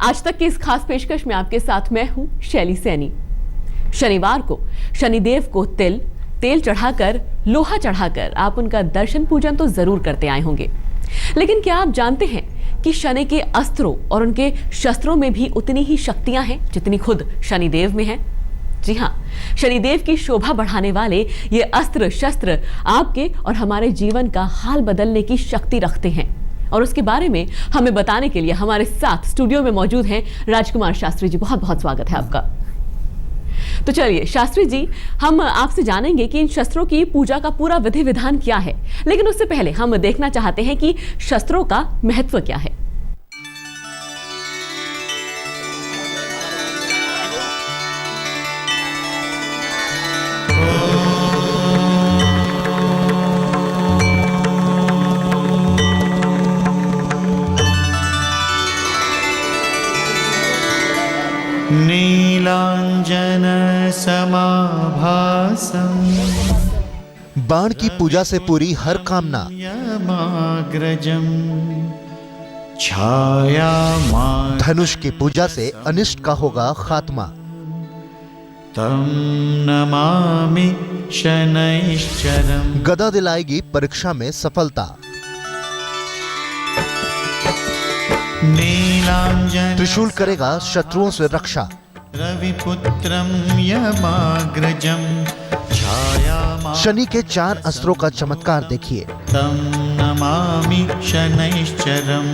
आज तक की इस खास पेशकश में आपके साथ मैं हूं शैली सैनी। शनिवार को शनिदेव को तेल चढ़ाकर, लोहा चढ़ाकर आप उनका दर्शन पूजन तो जरूर करते आए होंगे, लेकिन क्या आप जानते हैं कि शनि के अस्त्रों और उनके शस्त्रों में भी उतनी ही शक्तियां हैं जितनी खुद शनिदेव में हैं? जी हां, शनिदेव की शोभा बढ़ाने वाले ये अस्त्र शस्त्र आपके और हमारे जीवन का हाल बदलने की शक्ति रखते हैं, और उसके बारे में हमें बताने के लिए हमारे साथ स्टूडियो में मौजूद हैं राजकुमार शास्त्री जी। बहुत बहुत स्वागत है आपका। तो चलिए शास्त्री जी, हम आपसे जानेंगे कि इन शस्त्रों की पूजा का पूरा विधि विधान क्या है, लेकिन उससे पहले हम देखना चाहते हैं कि शस्त्रों का महत्व क्या है। नीलांजन समाभासम् बाण की पूजा से पूरी हर कामना, यमाग्रजम् छायामा, धनुष की पूजा से अनिष्ट का होगा खात्मा। तं नमामि शनैश्चरम्, गदा दिलाएगी परीक्षा में सफलता। नीलांजन त्रिशूल करेगा शत्रुओं से रक्षा। रविपुत्रं यमाग्रजम् छायामा, शनि के 4 अस्त्रों का चमत्कार देखिए। तं नमामि शनैश्चरम्,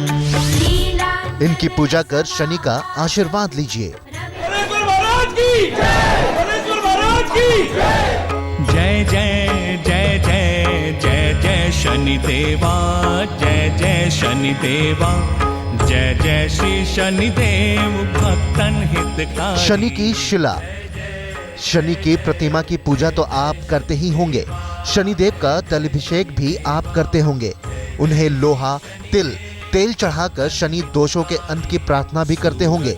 इनकी पूजा कर शनि का आशीर्वाद लीजिए। जय जय जय जय जय जय शनिदेवा, जय जय शनिदेवा, जय जय श्री शनिदेव भक्तन हितकारी। शनि की शिला, शनि की प्रतिमा की पूजा तो आप करते ही होंगे। शनिदेव का तलाभिषेक भी आप करते होंगे। उन्हें लोहा, तेल चढ़ाकर शनि दोषों के अंत की प्रार्थना भी करते होंगे।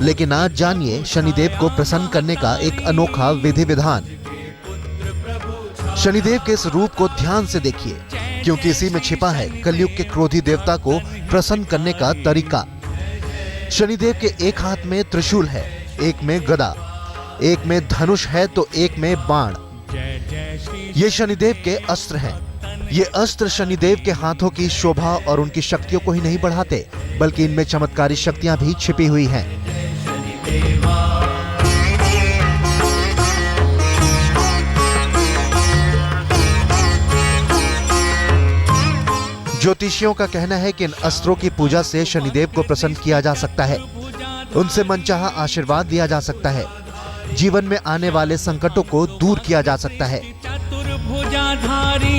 लेकिन आज जानिए शनिदेव को प्रसन्न करने का एक अनोखा विधि विधान। शनिदेव के इस रूप को ध्यान से देखिए, क्योंकि इसी में छिपा है कलयुग के क्रोधी देवता को प्रसन्न करने का तरीका। शनिदेव के एक हाथ में त्रिशूल है, एक में गदा, एक में धनुष है तो एक में बाण। ये शनिदेव के अस्त्र हैं। ये अस्त्र शनिदेव के हाथों की शोभा और उनकी शक्तियों को ही नहीं बढ़ाते, बल्कि इनमें चमत्कारी शक्तियां भी छिपी हुई हैं। ज्योतिषियों का कहना है कि इन अस्त्रों की पूजा से शनिदेव को प्रसन्न किया जा सकता है, उनसे मनचाहा आशीर्वाद दिया जा सकता है, जीवन में आने वाले संकटों को दूर किया जा सकता है। चतुर्भुजाधारी,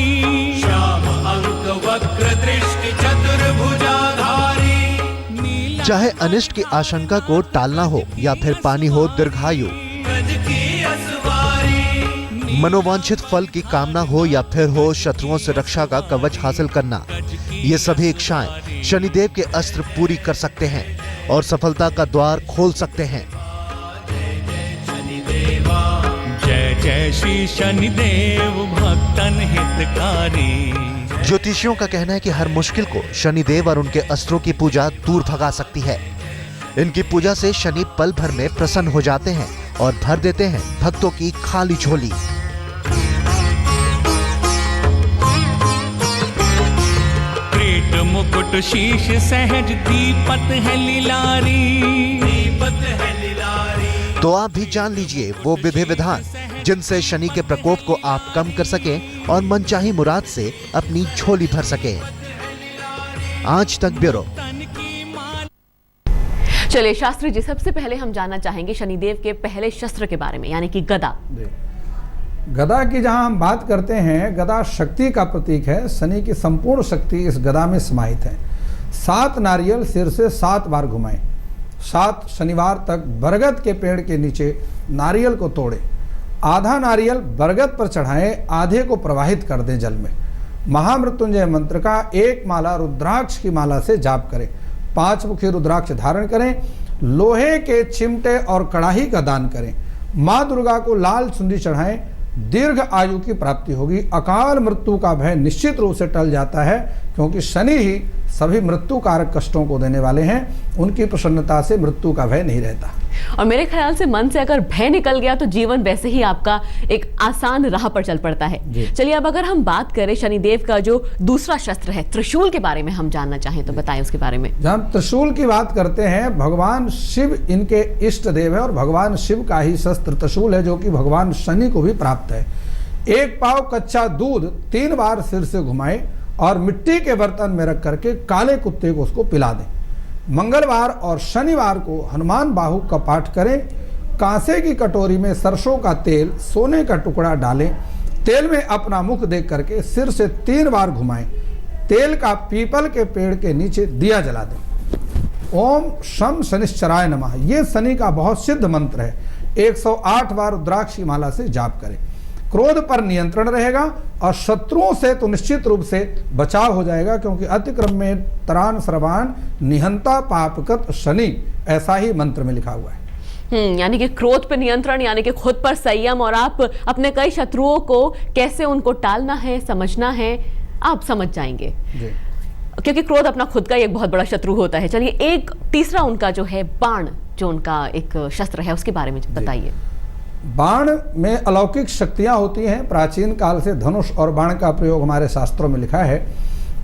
श्याम अंक वक्र दृष्टि चतुर्भुजाधारी, चाहे अनिष्ट की आशंका को टालना हो या फिर पानी हो दीर्घायु, मनोवांछित फल की कामना हो या फिर हो शत्रुओं से रक्षा का कवच हासिल करना, ये सभी इच्छाएं शनिदेव के अस्त्र पूरी कर सकते हैं और सफलता का द्वार खोल सकते हैं। जय जय श्री शनिदेव भक्तन हितकारी। ज्योतिषियों का कहना है कि हर मुश्किल को शनिदेव और उनके अस्त्रों की पूजा दूर भगा सकती है। इनकी पूजा से शनि पल भर में प्रसन्न हो जाते हैं और भर देते हैं भक्तों की खाली झोली। मुकुट शीश सहज दीपत है लीलारी, दीपत है लीलारी। तो आप भी जान लीजिए वो विधि विधान जिनसे शनि के प्रकोप को आप कम कर सकें और मनचाही मुराद से अपनी झोली भर सकें। आज तक ब्यूरो। चलिए शास्त्री जी, सबसे पहले हम जानना चाहेंगे शनिदेव के पहले शस्त्र के बारे में, यानी कि गदा। गदा की जहां हम बात करते हैं, गदा शक्ति का प्रतीक है। शनि की संपूर्ण शक्ति इस गदा में समाहित है। 7 नारियल सिर से 7 बार घुमाएं। 7 शनिवार तक बरगद के पेड़ के नीचे नारियल को तोड़ें। आधा नारियल बरगद पर चढ़ाएं, आधे को प्रवाहित कर दें जल में। महामृत्युंजय मंत्र का 1 माला रुद्राक्ष की माला से जाप करें। 5 मुखी रुद्राक्ष धारण करें। लोहे के चिमटे और कड़ाही का दान करें। माँ दुर्गा को लाल चुंदी चढ़ाएं। दीर्घ आयु की प्राप्ति होगी। अकाल मृत्यु का भय निश्चित रूप से टल जाता है, क्योंकि शनि ही सभी मृत्यु कारक कष्टों को देने वाले हैं। उनकी प्रसन्नता से मृत्यु का भय नहीं रहता। और मेरे ख्याल से मन से अगर भय निकल गया तो जीवन वैसे ही आपका एक आसान राह पर चल पड़ता है। चलिए, अब अगर हम बात करें शनिदेव का जो दूसरा शस्त्र है त्रिशूल के बारे में हम जानना चाहें तो बताएं उसके बारे में। जब हम त्रिशूल की बात करते हैं, भगवान शिव इनके इष्ट देव है और भगवान शिव का ही शस्त्र त्रिशूल है, जो कि भगवान शनि को भी प्राप्त है। एक पाव कच्चा दूध 3 बार सिर से घुमाए और मिट्टी के बर्तन में रख करके काले कुत्ते को उसको पिला दें। मंगलवार और शनिवार को हनुमान बाहु का पाठ करें। कांसे की कटोरी में सरसों का तेल, सोने का टुकड़ा डालें। तेल में अपना मुख देख करके सिर से 3 बार घुमाएं। तेल का पीपल के पेड़ के नीचे दिया जला दें। ओम शम शनिश्चराय नमः, ये शनि का बहुत सिद्ध मंत्र है। 108 बार रुद्राक्ष की माला से जाप करें। क्रोध पर नियंत्रण रहेगा और शत्रुओं से तो निश्चित रूप से बचाव हो जाएगा, क्योंकि अतिक्रम में तरान सर्वान निहंता पापकत शनि, ऐसा ही मंत्र में लिखा हुआ है। यानी कि क्रोध पर नियंत्रण, यानी कि खुद पर संयम, और आप अपने कई शत्रुओं को कैसे उनको टालना है, समझना है, आप समझ जाएंगे जी। क्योंकि क्रोध अपना खुद का एक बहुत बड़ा शत्रु होता है। चलिए, एक तीसरा उनका जो है बाण, जो उनका एक शस्त्र है, उसके बारे में बताइए। बाण में अलौकिक शक्तियां होती हैं। प्राचीन काल से धनुष और बाण का प्रयोग हमारे शास्त्रों में लिखा है।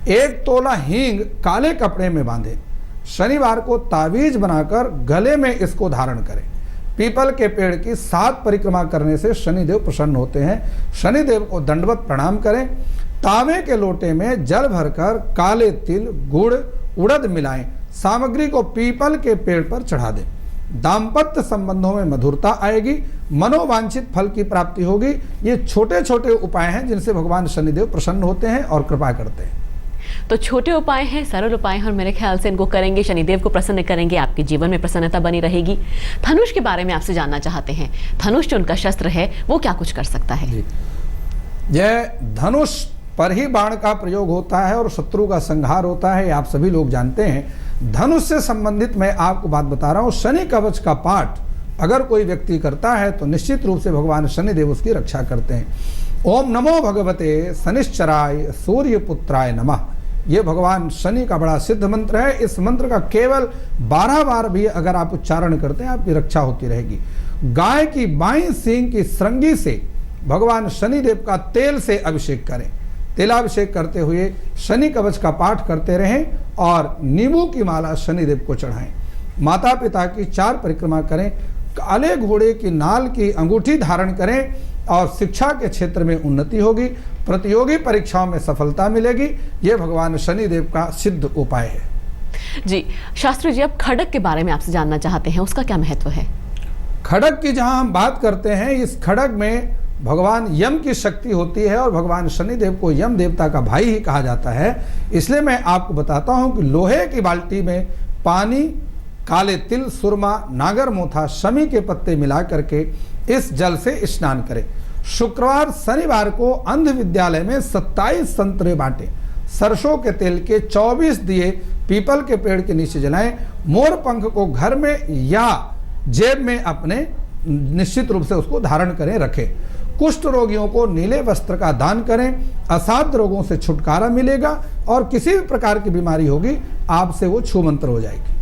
1 तोला हींग काले कपड़े में बांधे, शनिवार को तावीज बनाकर गले में इसको धारण करें। पीपल के पेड़ की 7 परिक्रमा करने से शनिदेव प्रसन्न होते हैं। शनिदेव को दंडवत प्रणाम करें। तांबे के लोटे में जल भरकर काले तिल, गुड़, उड़द मिलाएं। सामग्री को पीपल के पेड़ पर चढ़ा दें। दाम्पत्य संबंधों में मधुरता आएगी, मनोवांछित फल की प्राप्ति होगी। ये छोटे छोटे उपाय हैं जिनसे भगवान शनिदेव प्रसन्न होते हैं और कृपा करते हैं। तो छोटे उपाय हैं, सरल उपाय हैं, और मेरे ख्याल से इनको करेंगे शनिदेव को प्रसन्न करेंगे, आपके जीवन में प्रसन्नता बनी रहेगी। धनुष के बारे में आपसे जानना चाहते हैं। धनुष जो उनका शस्त्र है वो क्या कुछ कर सकता है? यह धनुष पर ही बाण का प्रयोग होता है और शत्रु का संहार होता है, आप सभी लोग जानते हैं। धनुष से संबंधित मैं आपको बात बता रहा हूं। शनि कवच का पाठ अगर कोई व्यक्ति करता है तो निश्चित रूप से भगवान शनिदेव उसकी रक्षा करते हैं। ओम नमो भगवते शनिश्चराय सूर्यपुत्राय नमः, ये भगवान शनि का बड़ा सिद्ध मंत्र है। इस मंत्र का केवल 12 बार भी अगर आप उच्चारण करते हैं, आपकी रक्षा होती रहेगी। गाय की बाईं सींग की श्रृंगी से भगवान शनिदेव का तेल से अभिषेक करें। तेलाभिषेक करते हुए शनि कवच का पाठ करते रहें और नींबू की माला शनिदेव को चढ़ाएं। माता पिता की 4 परिक्रमा करें। काले घोड़े की नाल की अंगूठी धारण करें और शिक्षा के क्षेत्र में उन्नति होगी। प्रतियोगी परीक्षाओं में सफलता मिलेगी। ये भगवान शनिदेव का सिद्ध उपाय है। जी शास्त्री जी, अब खड़ग के बारे में आपसे जानना चाहते हैं, उसका क्या महत्व है? खड़ग की जहां हम बात करते हैं, इस खड़ग में भगवान यम की शक्ति होती है और भगवान शनिदेव को यम देवता का भाई ही कहा जाता है। इसलिए मैं आपको बताता हूं कि लोहे की बाल्टी में पानी, काले तिल, सुरमा, नागर मोथा, शमी के पत्ते मिला करके इस जल से स्नान करें। शुक्रवार शनिवार को अंध विद्यालय में 27 संतरे बांटे। सरसों के तेल के 24 दिए पीपल के पेड़ के नीचे जलाएं। मोर पंख को घर में या जेब में अपने निश्चित रूप से उसको धारण करें, रखें। कुष्ठ रोगियों को नीले वस्त्र का दान करें। असाध्य रोगों से छुटकारा मिलेगा और किसी भी प्रकार की बीमारी होगी आपसे वो छूमंतर हो जाएगी।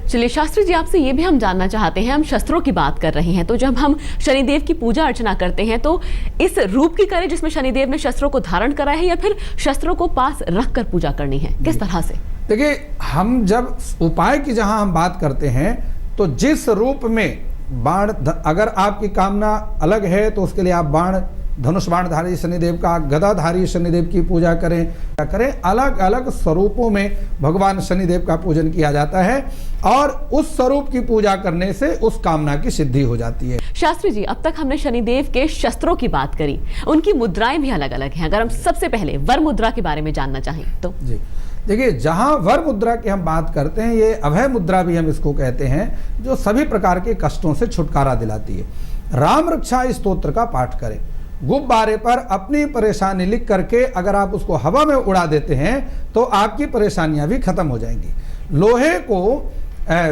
चलिए शास्त्री जी, आपसे ये भी हम जानना चाहते हैं, हम शस्त्रों की बात कर रहे हैं, तो जब हम शनिदेव की पूजा अर्चना करते हैं तो इस रूप की करें जिसमें शनिदेव ने शस्त्रों को धारण करा है, या फिर शस्त्रों को पास रख कर पूजा करनी है, किस तरह से? देखिए, हम जब उपाय की जहां हम बात करते हैं तो जिस रूप में बाण, अगर आपकी कामना अलग है तो उसके लिए आप बाण, धनुष बाणधारी शनिदेव का, गदाधारी शनिदेव की पूजा करें। अलग अलग स्वरूपों में भगवान शनिदेव का पूजन किया जाता है और उस स्वरूप की पूजा करने से उस कामना की सिद्धि हो जाती है। शास्त्री जी, अब तक हमने शनिदेव के शस्त्रों की बात करी, उनकी मुद्राएं भी अलग अलग हैं। अगर हम सबसे पहले वर मुद्रा के बारे में जानना चाहें तो? जी देखिए, जहां वर मुद्रा की हम बात करते हैं, ये अभय मुद्रा भी हम इसको कहते हैं, जो सभी प्रकार के कष्टों से छुटकारा दिलाती है। राम रक्षा स्तोत्र का पाठ करें। गुब्बारे पर अपनी परेशानी लिख करके अगर आप उसको हवा में उड़ा देते हैं तो आपकी परेशानियां भी खत्म हो जाएंगी। लोहे को,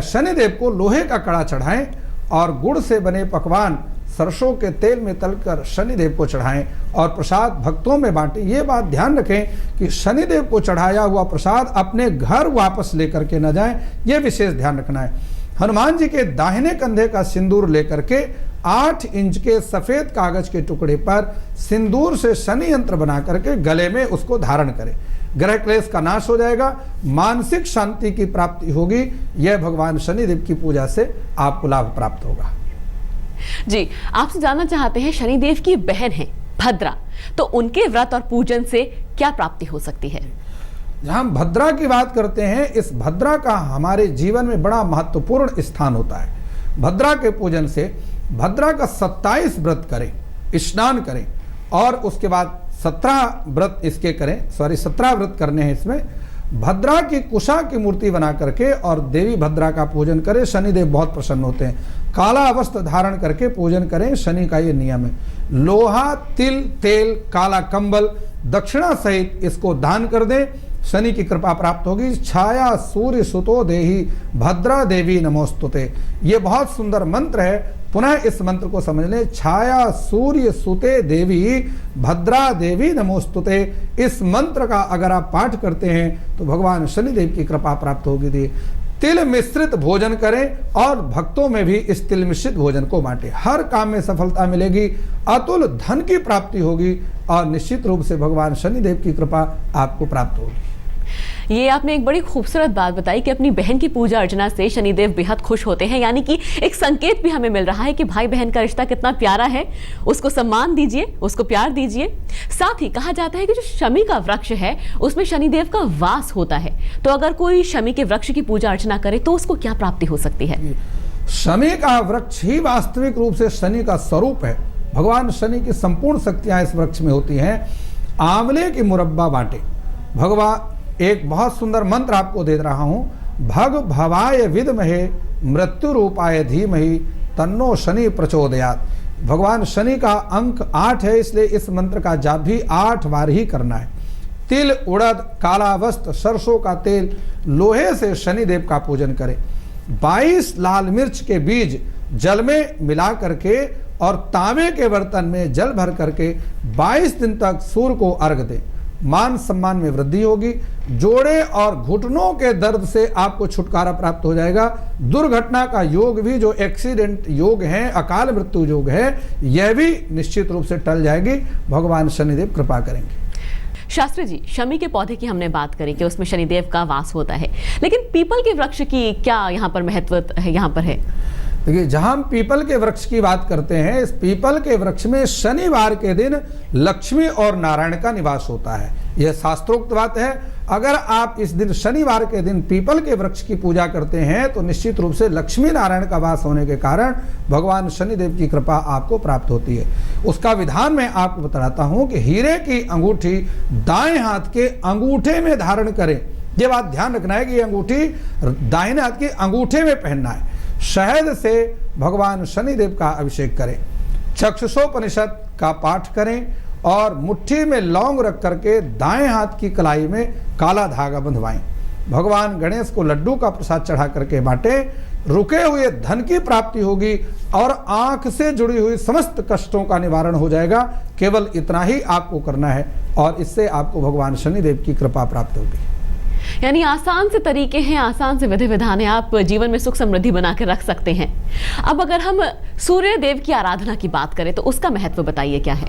शनिदेव को लोहे का कड़ा चढ़ाएं और गुड़ से बने पकवान सरसों के तेल में तलकर शनिदेव को चढ़ाएं और प्रसाद भक्तों में बांटें। ये बात ध्यान रखें कि शनिदेव को चढ़ाया हुआ प्रसाद अपने घर वापस लेकर के न जाएं, ये विशेष ध्यान रखना है। हनुमान जी के दाहिने कंधे का सिंदूर लेकर के 8 इंच के सफेद कागज के टुकड़े पर सिंदूर से शनि यंत्र बना करके गले में उसको धारण करें। ग्रह क्लेश का नाश हो जाएगा, मानसिक शांति की प्राप्ति होगी। यह भगवान शनिदेव की पूजा से आपको लाभ प्राप्त होगा। जी, आपसे जानना चाहते हैं, शनिदेव की बहन है भद्रा, तो उनके व्रत और पूजन से क्या प्राप्ति हो सकती है? जहां हम भद्रा की बात करते हैं, इस भद्रा का हमारे जीवन में बड़ा महत्वपूर्ण स्थान होता है। भद्रा के पूजन से भद्रा का 27 व्रत करें, स्नान करें और उसके बाद 17 व्रत इसके करें, 17 व्रत करने हैं इसमें। भद्रा की कुशा की मूर्ति बना करके और देवी भद्रा का पूजन करें, शनिदेव बहुत प्रसन्न होते हैं। काला वस्त्र धारण करके पूजन करें, शनि का ये नियम है। लोहा, तिल, तेल, काला कंबल, दक्षिणा सहित इसको दान कर दें, शनि की कृपा प्राप्त होगी। छाया सूर्य सुतो देही भद्रा देवी नमोस्तुते, ये बहुत सुंदर मंत्र है। पुनः इस मंत्र को समझ लें, छाया सूर्य सुते देवी भद्रा देवी नमोस्तुते। इस मंत्र का अगर आप पाठ करते हैं तो भगवान शनिदेव की कृपा प्राप्त होगी। तिल मिश्रित भोजन करें और भक्तों में भी इस तिल मिश्रित भोजन को बांटें। हर काम में सफलता मिलेगी, अतुल धन की प्राप्ति होगी और निश्चित रूप से भगवान शनिदेव की कृपा आपको प्राप्त होगी। ये आपने एक बड़ी खूबसूरत बात बताई कि अपनी बहन की पूजा अर्चना से शनिदेव बेहद खुश होते हैं, यानी कि एक संकेत भी हमें मिल रहा है कि भाई बहन का रिश्ता कितना प्यारा है, उसको सम्मान दीजिए, उसको प्यार दीजिए। साथ ही कहा जाता है कि जो शमी का वृक्ष है उसमें शनिदेव का वास होता है, तो अगर कोई शमी के वृक्ष की पूजा अर्चना करे तो उसको क्या प्राप्ति हो सकती है? शमी का वृक्ष ही वास्तविक रूप से शनि का स्वरूप है। भगवान शनि की संपूर्ण शक्तियां इस वृक्ष में होती हैं। आंवले की मुरब्बा बांटे। भगवान एक बहुत सुंदर मंत्र आपको दे रहा हूं, भग भवाय विद्महे मृत्यु रूपाय धीमहि तन्नो शनि प्रचोदयात्। भगवान शनि का अंक 8 है, इसलिए इस मंत्र का जाप भी 8 बार ही करना है। तिल, उड़द, काला वस्त्र, सरसों का तेल, लोहे से शनिदेव का पूजन करें। 22 लाल मिर्च के बीज जल में मिला करके और तांबे के बर्तन में जल भर करके 22 दिन तक सूर्य को अर्घ दें। मान सम्मान में वृद्धि होगी। जोड़े और घुटनों के दर्द से आपको छुटकारा प्राप्त हो जाएगा। दुर्घटना का योग भी, जो एक्सीडेंट योग है, अकाल मृत्यु योग है, यह भी निश्चित रूप से टल जाएगी। भगवान शनिदेव कृपा करेंगे। शास्त्री जी, शमी के पौधे की हमने बात करी कि उसमें शनिदेव का वास होता है, लेकिन पीपल के वृक्ष की क्या यहाँ पर महत्व यहाँ पर है? देखिए, जहां हम पीपल के वृक्ष की बात करते हैं, इस पीपल के वृक्ष में शनिवार के दिन लक्ष्मी और नारायण का निवास होता है। यह शास्त्रोक्त बात है। अगर आप इस दिन शनिवार के दिन पीपल के वृक्ष की पूजा करते हैं तो निश्चित रूप से लक्ष्मी नारायण का वास होने के कारण भगवान शनिदेव की कृपा आपको प्राप्त होती है। उसका विधान मैं आपको बताता हूं कि हीरे की अंगूठी दाएं हाथ के अंगूठे में धारण करें। यह बात ध्यान रखना है कि यह अंगूठी दाहिने हाथ के अंगूठे में पहनना है। शहद से भगवान शनिदेव का अभिषेक करें। चक्षुषोपनिषद का पाठ करें और मुट्ठी में लौंग रख करके दाएं हाथ की कलाई में काला धागा बंधवाएं। भगवान गणेश को लड्डू का प्रसाद चढ़ा करके बांटें। रुके हुए धन की प्राप्ति होगी और आंख से जुड़ी हुई समस्त कष्टों का निवारण हो जाएगा। केवल इतना ही आपको करना है और इससे आपको भगवान शनिदेव की कृपा प्राप्त होगी। यानी आसान से तरीके हैं, आसान से विधि विधान है, आप जीवन में सुख समृद्धि बना के रख सकते हैं। अब अगर हम सूर्य देव की आराधना की बात करें तो उसका महत्व बताइए क्या है?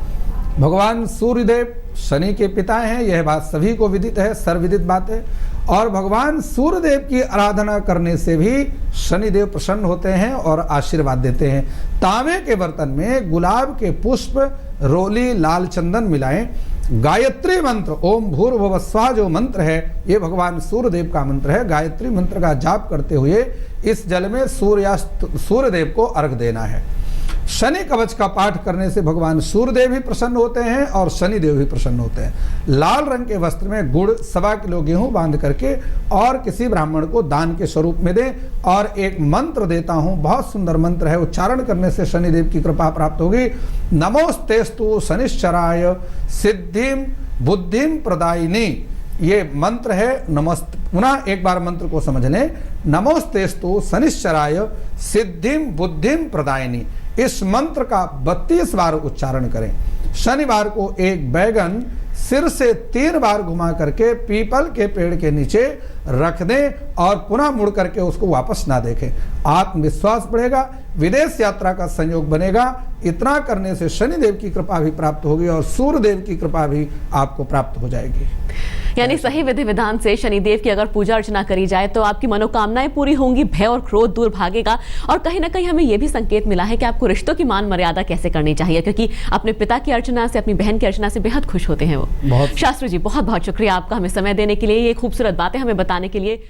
भगवान सूर्यदेव शनि के पिता हैं, यह बात सभी को विदित है, सर्वविदित बात है। और भगवान सूर्यदेव की आराधना करने से भी शनिदेव प्रसन्न होते हैं और आशीर्वाद देते हैं। तांबे के बर्तन में गुलाब के पुष्प, रोली, लाल चंदन मिलाएं। गायत्री मंत्र ओम भूर्भुवः स्वः जो मंत्र है, ये भगवान सूर्यदेव का मंत्र है। गायत्री मंत्र का जाप करते हुए इस जल में सूर्यदेव को अर्घ देना है। शनि कवच का पाठ करने से भगवान सूर्यदेव भी प्रसन्न होते हैं और शनिदेव भी प्रसन्न होते हैं। लाल रंग के वस्त्र में गुड़ 1.25 किलो गेहूं बांध करके और किसी ब्राह्मण को दान के स्वरूप में दें। और एक मंत्र देता हूं, बहुत सुंदर मंत्र है, उच्चारण करने से शनिदेव की कृपा प्राप्त होगी। नमोस्तेस्तु शनिश्चराय सिद्धिम बुद्धिम प्रदायिनी, ये मंत्र है। नमस्ते, पुनः एक बार मंत्र को समझ लें। नमोस्तेस्तु शनिश्चराय सिद्धिम बुद्धिम प्रदायिनी, इस मंत्र का 32 बार उच्चारण करें। शनिवार को एक बैगन सिर से 3 बार घुमा करके पीपल के पेड़ के नीचे रख दें और पुनः मुड़ करके उसको वापस ना देखें। आत्मविश्वास बढ़ेगा, विदेश यात्रा का संयोग बनेगा। इतना करने से शनिदेव की कृपा भी प्राप्त होगी और सूर्यदेव की कृपा भी आपको प्राप्त हो जाएगी। यानी सही विधि विधान से शनिदेव की अगर पूजा अर्चना करी जाए तो आपकी मनोकामनाएं पूरी होंगी, भय और क्रोध दूर भागेगा। और कहीं ना कहीं हमें यह भी संकेत मिला है कि आपको रिश्तों की मान मर्यादा कैसे करनी चाहिए, क्योंकि अपने पिता की अर्चना से, अपनी बहन की अर्चना से बेहद खुश होते हैं वो। बहुत शास्त्री जी, बहुत बहुत शुक्रिया आपका हमें समय देने के लिए, ये खूबसूरत बातें हमें बताने के लिए।